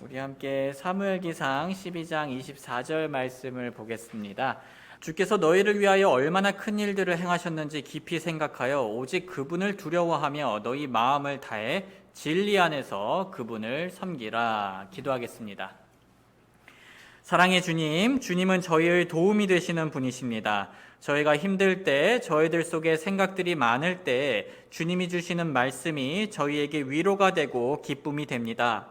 우리 함께 사무엘기상 12장 24절 말씀을 보겠습니다. 주께서 너희를 위하여 얼마나 큰 일들을 행하셨는지 깊이 생각하여 오직 그분을 두려워하며 너희 마음을 다해 진리 안에서 그분을 섬기라. 기도하겠습니다. 사랑의 주님, 주님은 저희의 도움이 되시는 분이십니다. 저희가 힘들 때, 저희들 속에 생각들이 많을 때 주님이 주시는 말씀이 저희에게 위로가 되고 기쁨이 됩니다.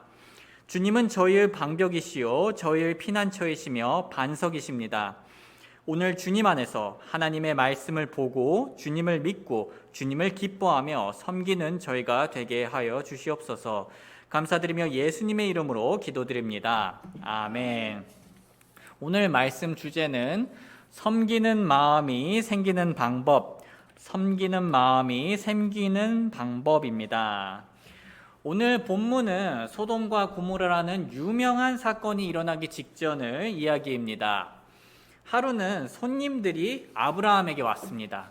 주님은 저희의 방벽이시요 저희의 피난처이시며 반석이십니다. 오늘 주님 안에서 하나님의 말씀을 보고 주님을 믿고 주님을 기뻐하며 섬기는 저희가 되게 하여 주시옵소서. 감사드리며 예수님의 이름으로 기도드립니다. 아멘. 오늘 말씀 주제는 섬기는 마음이 생기는 방법, 섬기는 마음이 생기는 방법입니다. 오늘 본문은 소돔과 고모라라는 유명한 사건이 일어나기 직전의 이야기입니다. 하루는 손님들이 아브라함에게 왔습니다.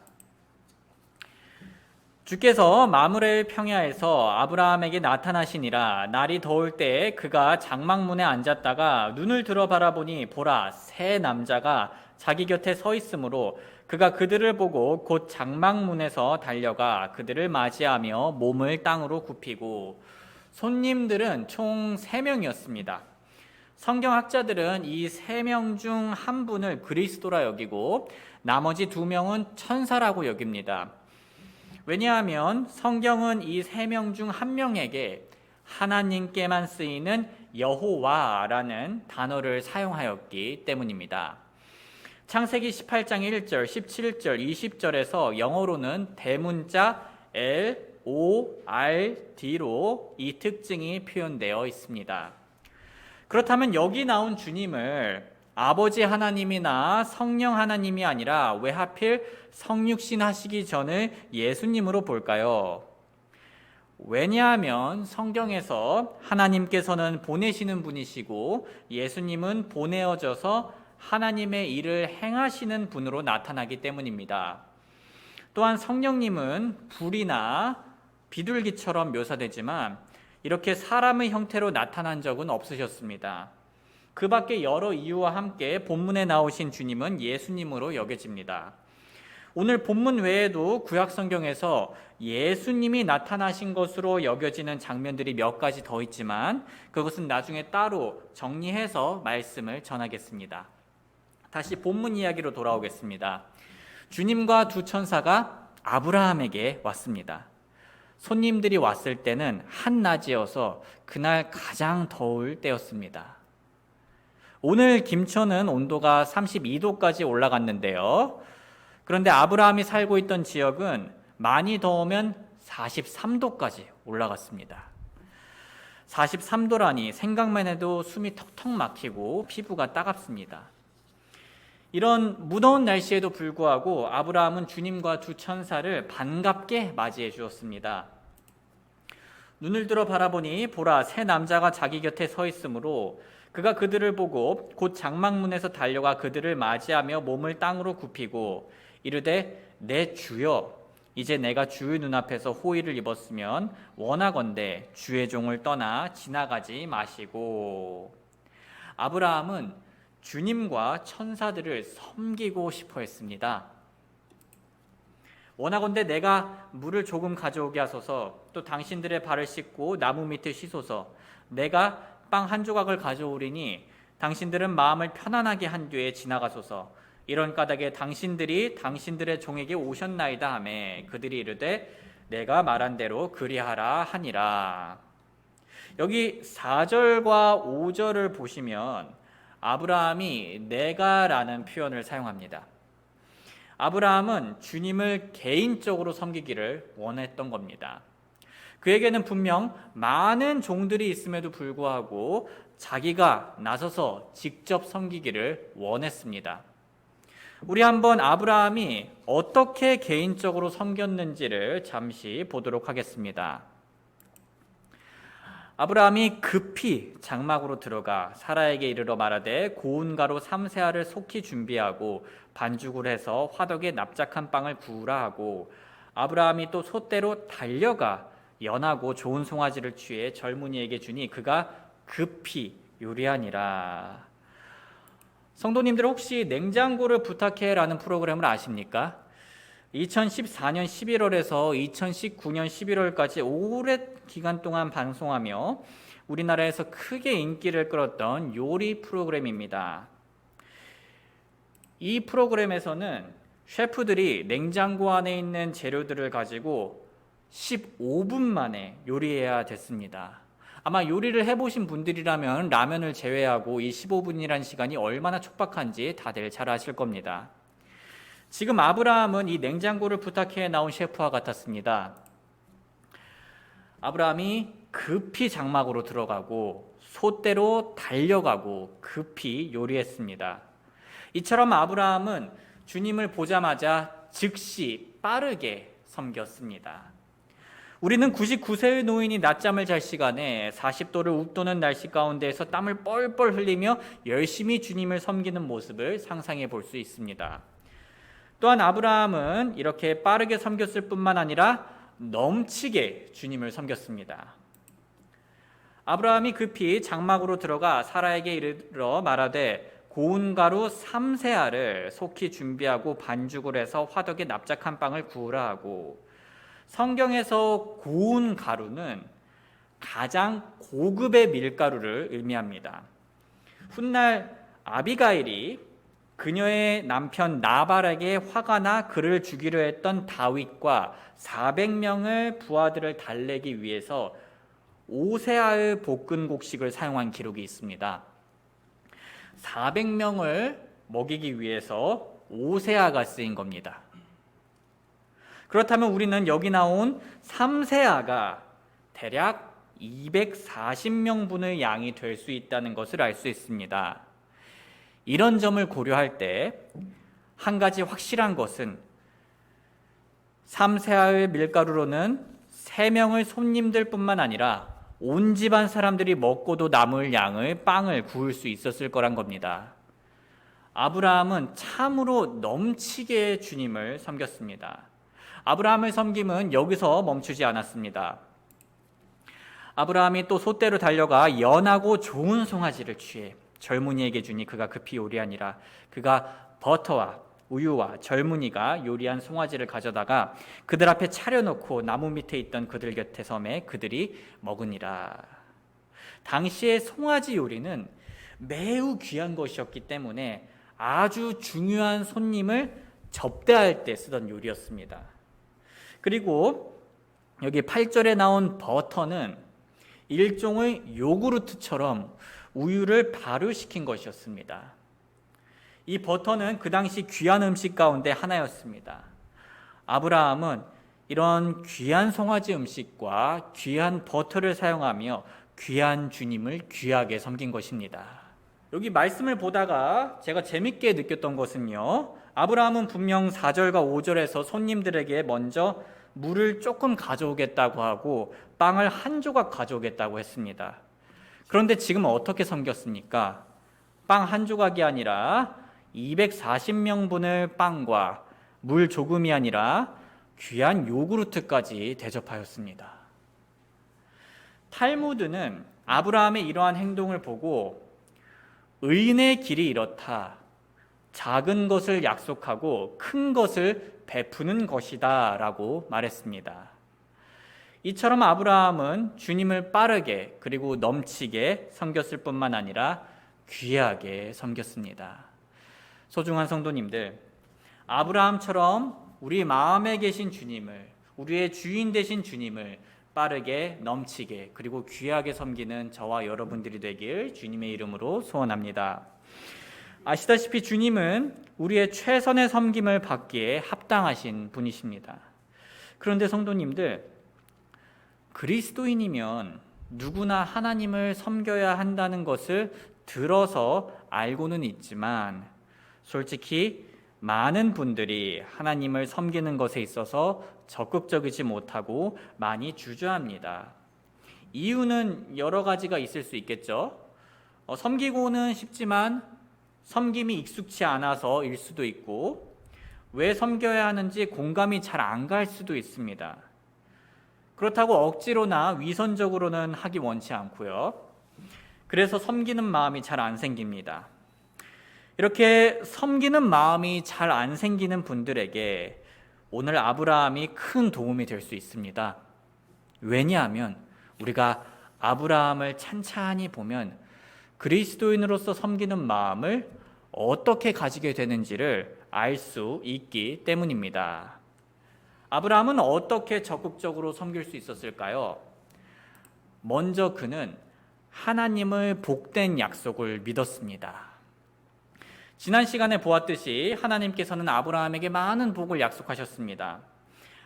주께서 마므레 평야에서 아브라함에게 나타나시니라. 날이 더울 때 그가 장막문에 앉았다가 눈을 들어 바라보니 보라, 세 남자가 자기 곁에 서 있으므로 그가 그들을 보고 곧 장막문에서 달려가 그들을 맞이하며 몸을 땅으로 굽히고. 손님들은 총 3명이었습니다. 성경학자들은 이 3명 중 한 분을 그리스도라 여기고 나머지 2명은 천사라고 여깁니다. 왜냐하면 성경은 이 3명 중 한 명에게 하나님께만 쓰이는 여호와라는 단어를 사용하였기 때문입니다. 창세기 18장 1절, 17절, 20절에서 영어로는 대문자 LORD로 이 특징이 표현되어 있습니다. 그렇다면 여기 나온 주님을 아버지 하나님이나 성령 하나님이 아니라 왜 하필 성육신 하시기 전에 예수님으로 볼까요? 왜냐하면 성경에서 하나님께서는 보내시는 분이시고 예수님은 보내어져서 하나님의 일을 행하시는 분으로 나타나기 때문입니다. 또한 성령님은 불이나 비둘기처럼 묘사되지만 이렇게 사람의 형태로 나타난 적은 없으셨습니다. 그 밖에 여러 이유와 함께 본문에 나오신 주님은 예수님으로 여겨집니다. 오늘 본문 외에도 구약 성경에서 예수님이 나타나신 것으로 여겨지는 장면들이 몇 가지 더 있지만 그것은 나중에 따로 정리해서 말씀을 전하겠습니다. 다시 본문 이야기로 돌아오겠습니다. 주님과 두 천사가 아브라함에게 왔습니다. 손님들이 왔을 때는 한낮이어서 그날 가장 더울 때였습니다. 오늘 김천은 온도가 32도까지 올라갔는데요. 그런데 아브라함이 살고 있던 지역은 많이 더우면 43도까지 올라갔습니다. 43도라니 생각만 해도 숨이 턱턱 막히고 피부가 따갑습니다. 이런 무더운 날씨에도 불구하고 아브라함은 주님과 두 천사를 반갑게 맞이해 주었습니다. 눈을 들어 바라보니 보라, 세 남자가 자기 곁에 서 있으므로 그가 그들을 보고 곧 장막문에서 달려가 그들을 맞이하며 몸을 땅으로 굽히고 이르되 내 주여, 이제 내가 주의 눈앞에서 호의를 입었으면 원하건대 주의 종을 떠나 지나가지 마시고. 아브라함은 주님과 천사들을 섬기고 싶어 했습니다. 원하건대 내가 물을 조금 가져오게 하소서. 또 당신들의 발을 씻고 나무 밑에 쉬소서. 내가 빵 한 조각을 가져오리니 당신들은 마음을 편안하게 한 뒤에 지나가소서. 이런 까닭에 당신들이 당신들의 종에게 오셨나이다 하매 그들이 이르되 내가 말한 대로 그리하라 하니라. 여기 4절과 5절을 보시면 아브라함이 내가라는 표현을 사용합니다. 아브라함은 주님을 개인적으로 섬기기를 원했던 겁니다. 그에게는 분명 많은 종들이 있음에도 불구하고 자기가 나서서 직접 섬기기를 원했습니다. 우리 한번 아브라함이 어떻게 개인적으로 섬겼는지를 잠시 보도록 하겠습니다. 아브라함이 급히 장막으로 들어가 사라에게 이르러 말하되 고운 가루 3세알을 속히 준비하고 반죽을 해서 화덕에 납작한 빵을 구우라 하고 아브라함이 또 솥대로 달려가 연하고 좋은 송아지를 취해 젊은이에게 주니 그가 급히 요리하니라. 성도님들 혹시 냉장고를 부탁해라는 프로그램을 아십니까? 2014년 11월에서 2019년 11월까지 오랜 기간 동안 방송하며 우리나라에서 크게 인기를 끌었던 요리 프로그램입니다. 이 프로그램에서는 셰프들이 냉장고 안에 있는 재료들을 가지고 15분 만에 요리해야 됐습니다. 아마 요리를 해보신 분들이라면 라면을 제외하고 이 15분이라는 시간이 얼마나 촉박한지 다들 잘 아실 겁니다. 지금 아브라함은 이 냉장고를 부탁해 나온 셰프와 같았습니다. 아브라함이 급히 장막으로 들어가고 솥대로 달려가고 급히 요리했습니다. 이처럼 아브라함은 주님을 보자마자 즉시 빠르게 섬겼습니다. 우리는 99세의 노인이 낮잠을 잘 시간에 40도를 웃도는 날씨 가운데에서 땀을 뻘뻘 흘리며 열심히 주님을 섬기는 모습을 상상해 볼 수 있습니다. 또한 아브라함은 이렇게 빠르게 섬겼을 뿐만 아니라 넘치게 주님을 섬겼습니다. 아브라함이 급히 장막으로 들어가 사라에게 이르러 말하되 고운 가루 3세알을 속히 준비하고 반죽을 해서 화덕에 납작한 빵을 구우라 하고, 성경에서 고운 가루는 가장 고급의 밀가루를 의미합니다. 훗날 아비가일이 그녀의 남편 나발에게 화가 나 그를 죽이려 했던 다윗과 400명의 부하들을 달래기 위해서 5세아의 볶은 곡식을 사용한 기록이 있습니다. 400명을 먹이기 위해서 5세아가 쓰인 겁니다. 그렇다면 우리는 여기 나온 3세아가 대략 240명분의 양이 될 수 있다는 것을 알 수 있습니다. 이런 점을 고려할 때 한 가지 확실한 것은 3세아의 밀가루로는 3명의 손님들 뿐만 아니라 온 집안 사람들이 먹고도 남을 양의 빵을 구울 수 있었을 거란 겁니다. 아브라함은 참으로 넘치게 주님을 섬겼습니다. 아브라함의 섬김은 여기서 멈추지 않았습니다. 아브라함이 또 솥대로 달려가 연하고 좋은 송아지를 취해 젊은이에게 주니 그가 급히 요리하니라. 그가 버터와 우유와 젊은이가 요리한 송아지를 가져다가 그들 앞에 차려놓고 나무 밑에 있던 그들 곁에 섬에 그들이 먹으니라. 당시의 송아지 요리는 매우 귀한 것이었기 때문에 아주 중요한 손님을 접대할 때 쓰던 요리였습니다. 그리고 여기 8절에 나온 버터는 일종의 요구르트처럼 우유를 발효시킨 것이었습니다. 이 버터는 그 당시 귀한 음식 가운데 하나였습니다. 아브라함은 이런 귀한 송아지 음식과 귀한 버터를 사용하며 귀한 주님을 귀하게 섬긴 것입니다. 여기 말씀을 보다가 제가 재밌게 느꼈던 것은요, 아브라함은 분명 4절과 5절에서 손님들에게 먼저 물을 조금 가져오겠다고 하고 빵을 한 조각 가져오겠다고 했습니다. 그런데 지금 어떻게 섬겼습니까? 빵 한 조각이 아니라 240명분의 빵과 물 조금이 아니라 귀한 요구르트까지 대접하였습니다. 탈무드는 아브라함의 이러한 행동을 보고 의인의 길이 이렇다. 작은 것을 약속하고 큰 것을 베푸는 것이다 라고 말했습니다. 이처럼 아브라함은 주님을 빠르게 그리고 넘치게 섬겼을 뿐만 아니라 귀하게 섬겼습니다. 소중한 성도님들, 아브라함처럼 우리 마음에 계신 주님을, 우리의 주인 되신 주님을 빠르게 넘치게 그리고 귀하게 섬기는 저와 여러분들이 되길 주님의 이름으로 소원합니다. 아시다시피 주님은 우리의 최선의 섬김을 받기에 합당하신 분이십니다. 그런데 성도님들, 그리스도인이면 누구나 하나님을 섬겨야 한다는 것을 들어서 알고는 있지만 솔직히 많은 분들이 하나님을 섬기는 것에 있어서 적극적이지 못하고 많이 주저합니다. 이유는 여러 가지가 있을 수 있겠죠. 섬기고는 싶지만 섬김이 익숙치 않아서일 수도 있고, 왜 섬겨야 하는지 공감이 잘 안 갈 수도 있습니다. 그렇다고 억지로나 위선적으로는 하기 원치 않고요. 그래서 섬기는 마음이 잘 안 생깁니다. 이렇게 섬기는 마음이 잘 안 생기는 분들에게 오늘 아브라함이 큰 도움이 될 수 있습니다. 왜냐하면 우리가 아브라함을 찬찬히 보면 그리스도인으로서 섬기는 마음을 어떻게 가지게 되는지를 알 수 있기 때문입니다. 아브라함은 어떻게 적극적으로 섬길 수 있었을까요? 먼저 그는 하나님의 복된 약속을 믿었습니다. 지난 시간에 보았듯이 하나님께서는 아브라함에게 많은 복을 약속하셨습니다.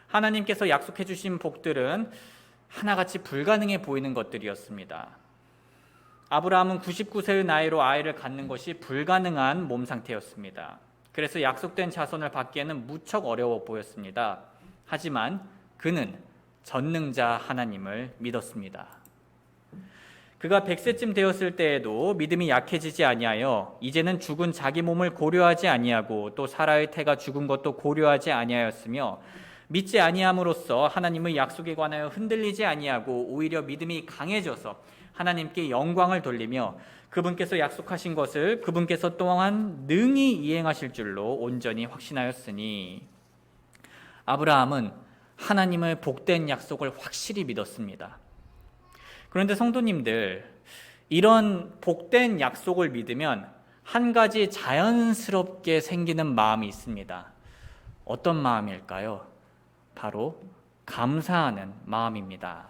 하나님께서 약속해 주신 복들은 하나같이 불가능해 보이는 것들이었습니다. 아브라함은 99세의 나이로 아이를 갖는 것이 불가능한 몸 상태였습니다. 그래서 약속된 자손을 받기에는 무척 어려워 보였습니다. 하지만 그는 전능자 하나님을 믿었습니다. 그가 100세쯤 되었을 때에도 믿음이 약해지지 아니하여 이제는 죽은 자기 몸을 고려하지 아니하고 또 사라의 태가 죽은 것도 고려하지 아니하였으며 믿지 아니함으로써 하나님의 약속에 관하여 흔들리지 아니하고 오히려 믿음이 강해져서 하나님께 영광을 돌리며 그분께서 약속하신 것을 그분께서 또한 능히 이행하실 줄로 온전히 확신하였으니 아브라함은 하나님의 복된 약속을 확실히 믿었습니다. 그런데 성도님들, 이런 복된 약속을 믿으면 한 가지 자연스럽게 생기는 마음이 있습니다. 어떤 마음일까요? 바로 감사하는 마음입니다.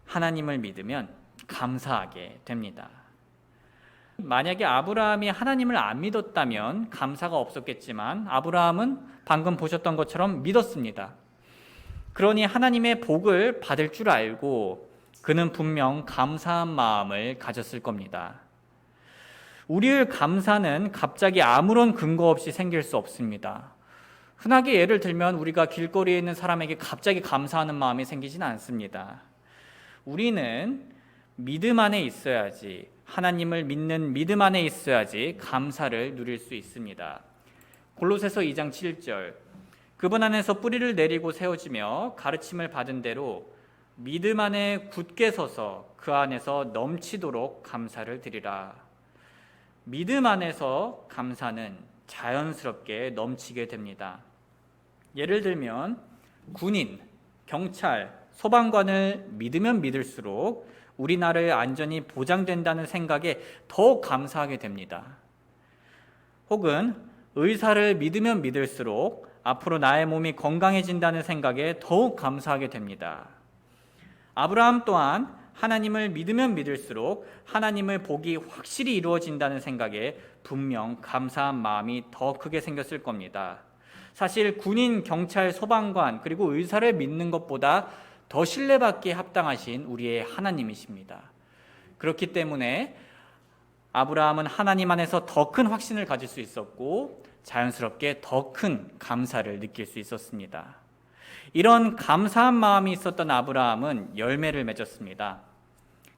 하나님을 믿으면 감사하게 됩니다. 만약에 아브라함이 하나님을 안 믿었다면 감사가 없었겠지만 아브라함은 방금 보셨던 것처럼 믿었습니다. 그러니 하나님의 복을 받을 줄 알고 그는 분명 감사한 마음을 가졌을 겁니다. 우리의 감사는 갑자기 아무런 근거 없이 생길 수 없습니다. 흔하게 예를 들면 우리가 길거리에 있는 사람에게 갑자기 감사하는 마음이 생기진 않습니다. 우리는 믿음 안에 있어야지, 하나님을 믿는 믿음 안에 있어야지 감사를 누릴 수 있습니다. 골로새서 2장 7절, 그분 안에서 뿌리를 내리고 세워지며 가르침을 받은 대로 믿음 안에 굳게 서서 그 안에서 넘치도록 감사를 드리라. 믿음 안에서 감사는 자연스럽게 넘치게 됩니다. 예를 들면 군인, 경찰, 소방관을 믿으면 믿을수록 우리나라의 안전이 보장된다는 생각에 더욱 감사하게 됩니다. 혹은 의사를 믿으면 믿을수록 앞으로 나의 몸이 건강해진다는 생각에 더욱 감사하게 됩니다. 아브라함 또한 하나님을 믿으면 믿을수록 하나님의 복이 확실히 이루어진다는 생각에 분명 감사한 마음이 더 크게 생겼을 겁니다. 사실 군인, 경찰, 소방관 그리고 의사를 믿는 것보다 더 신뢰받기에 합당하신 우리의 하나님이십니다. 그렇기 때문에 아브라함은 하나님 안에서 더 큰 확신을 가질 수 있었고 자연스럽게 더 큰 감사를 느낄 수 있었습니다. 이런 감사한 마음이 있었던 아브라함은 열매를 맺었습니다.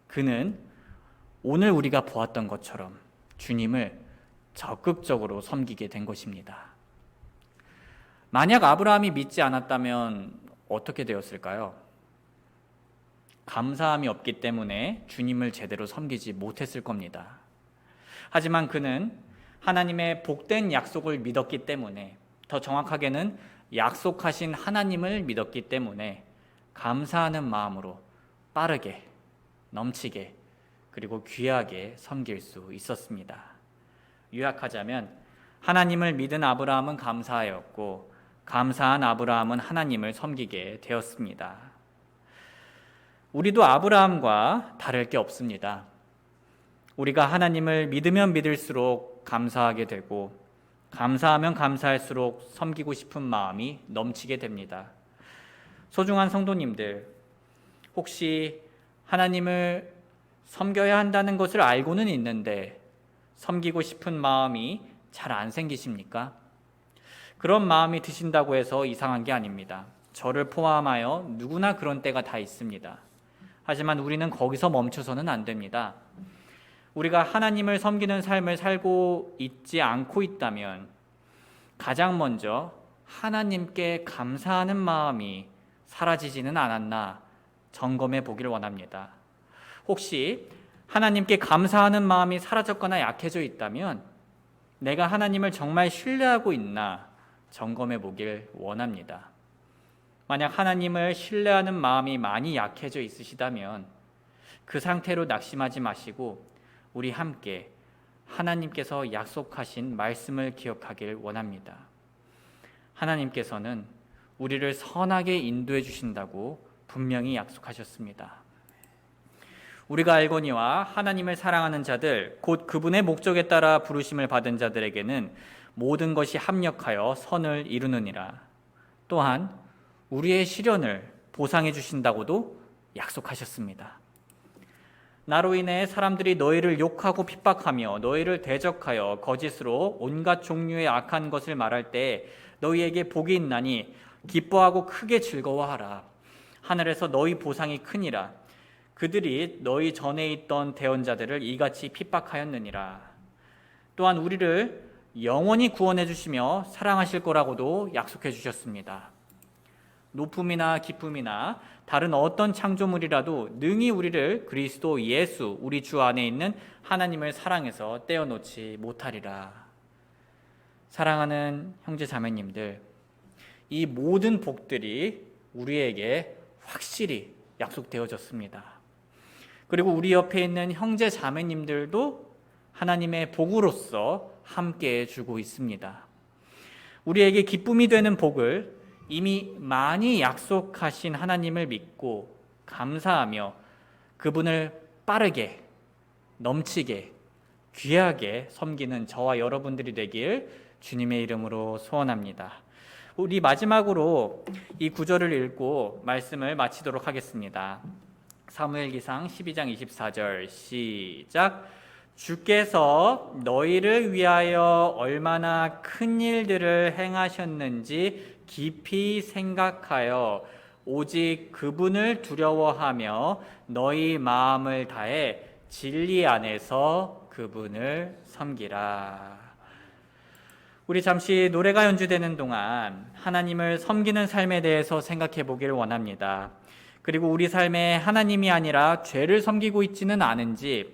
그는 오늘 우리가 보았던 것처럼 주님을 적극적으로 섬기게 된 것입니다. 만약 아브라함이 믿지 않았다면 어떻게 되었을까요? 감사함이 없기 때문에 주님을 제대로 섬기지 못했을 겁니다. 하지만 그는 하나님의 복된 약속을 믿었기 때문에, 더 정확하게는 약속하신 하나님을 믿었기 때문에 감사하는 마음으로 빠르게, 넘치게, 그리고 귀하게 섬길 수 있었습니다. 요약하자면 하나님을 믿은 아브라함은 감사하였고 감사한 아브라함은 하나님을 섬기게 되었습니다. 우리도 아브라함과 다를 게 없습니다. 우리가 하나님을 믿으면 믿을수록 감사하게 되고 감사하면 감사할수록 섬기고 싶은 마음이 넘치게 됩니다. 소중한 성도님들, 혹시 하나님을 섬겨야 한다는 것을 알고는 있는데 섬기고 싶은 마음이 잘 안 생기십니까? 그런 마음이 드신다고 해서 이상한 게 아닙니다. 저를 포함하여 누구나 그런 때가 다 있습니다. 하지만 우리는 거기서 멈춰서는 안 됩니다. 우리가 하나님을 섬기는 삶을 살고 있지 않고 있다면 가장 먼저 하나님께 감사하는 마음이 사라지지는 않았나 점검해 보기를 원합니다. 혹시 하나님께 감사하는 마음이 사라졌거나 약해져 있다면 내가 하나님을 정말 신뢰하고 있나 점검해 보길 원합니다. 만약 하나님을 신뢰하는 마음이 많이 약해져 있으시다면 그 상태로 낙심하지 마시고 우리 함께 하나님께서 약속하신 말씀을 기억하길 원합니다. 하나님께서는 우리를 선하게 인도해 주신다고 분명히 약속하셨습니다. 우리가 알거니와 하나님을 사랑하는 자들, 곧 그분의 목적에 따라 부르심을 받은 자들에게는 모든 것이 합력하여 선을 이루느니라. 또한 우리의 시련을 보상해 주신다고도 약속하셨습니다. 나로 인해 사람들이 너희를 욕하고 핍박하며 너희를 대적하여 거짓으로 온갖 종류의 악한 것을 말할 때 너희에게 복이 있나니 기뻐하고 크게 즐거워하라. 하늘에서 너희 보상이 크니라. 그들이 너희 전에 있던 대언자들을 이같이 핍박하였느니라. 또한 우리를 영원히 구원해 주시며 사랑하실 거라고도 약속해 주셨습니다. 높음이나 기쁨이나 다른 어떤 창조물이라도 능히 우리를 그리스도 예수 우리 주 안에 있는 하나님을 사랑해서 떼어놓지 못하리라. 사랑하는 형제 자매님들, 이 모든 복들이 우리에게 확실히 약속되어졌습니다. 그리고 우리 옆에 있는 형제 자매님들도 하나님의 복으로서 함께 주고 있습니다. 우리에게 기쁨이 되는 복을 이미 많이 약속하신 하나님을 믿고 감사하며 그분을 빠르게, 넘치게, 귀하게 섬기는 저와 여러분들이 되길 주님의 이름으로 소원합니다. 우리 마지막으로 이 구절을 읽고 말씀을 마치도록 하겠습니다. 사무엘기상 12장 24절 시작. 주께서 너희를 위하여 얼마나 큰 일들을 행하셨는지 깊이 생각하여 오직 그분을 두려워하며 너희 마음을 다해 진리 안에서 그분을 섬기라. 우리 잠시 노래가 연주되는 동안 하나님을 섬기는 삶에 대해서 생각해 보길 원합니다. 그리고 우리 삶에 하나님이 아니라 죄를 섬기고 있지는 않은지,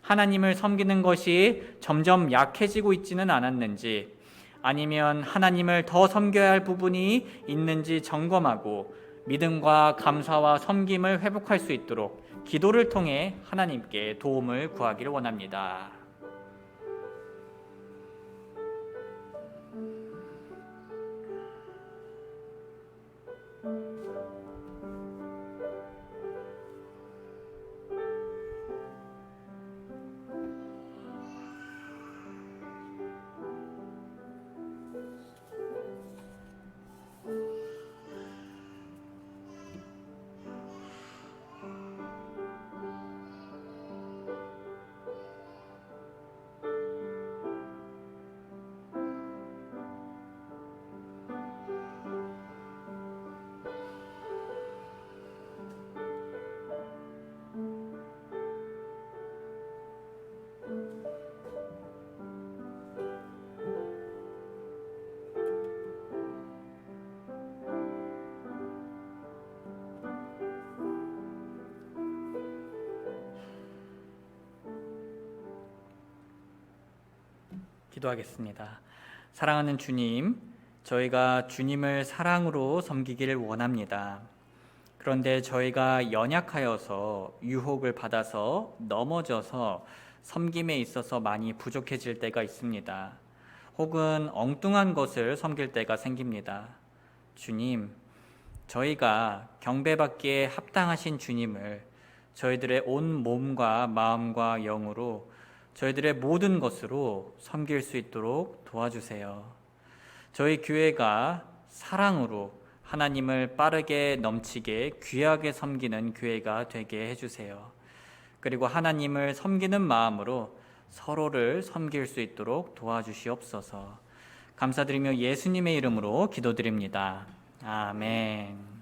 하나님을 섬기는 것이 점점 약해지고 있지는 않았는지, 아니면 하나님을 더 섬겨야 할 부분이 있는지 점검하고 믿음과 감사와 섬김을 회복할 수 있도록 기도를 통해 하나님께 도움을 구하기를 원합니다. 기도하겠습니다. 사랑하는 주님, 저희가 주님을 사랑으로 섬기기를 원합니다. 그런데 저희가 연약하여서 유혹을 받아서 넘어져서 섬김에 있어서 많이 부족해질 때가 있습니다. 혹은 엉뚱한 것을 섬길 때가 생깁니다. 주님, 저희가 경배받기에 합당하신 주님을 저희들의 온 몸과 마음과 영으로 저희들의 모든 것으로 섬길 수 있도록 도와주세요. 저희 교회가 사랑으로 하나님을 빠르게 넘치게 귀하게 섬기는 교회가 되게 해주세요. 그리고 하나님을 섬기는 마음으로 서로를 섬길 수 있도록 도와주시옵소서. 감사드리며 예수님의 이름으로 기도드립니다. 아멘.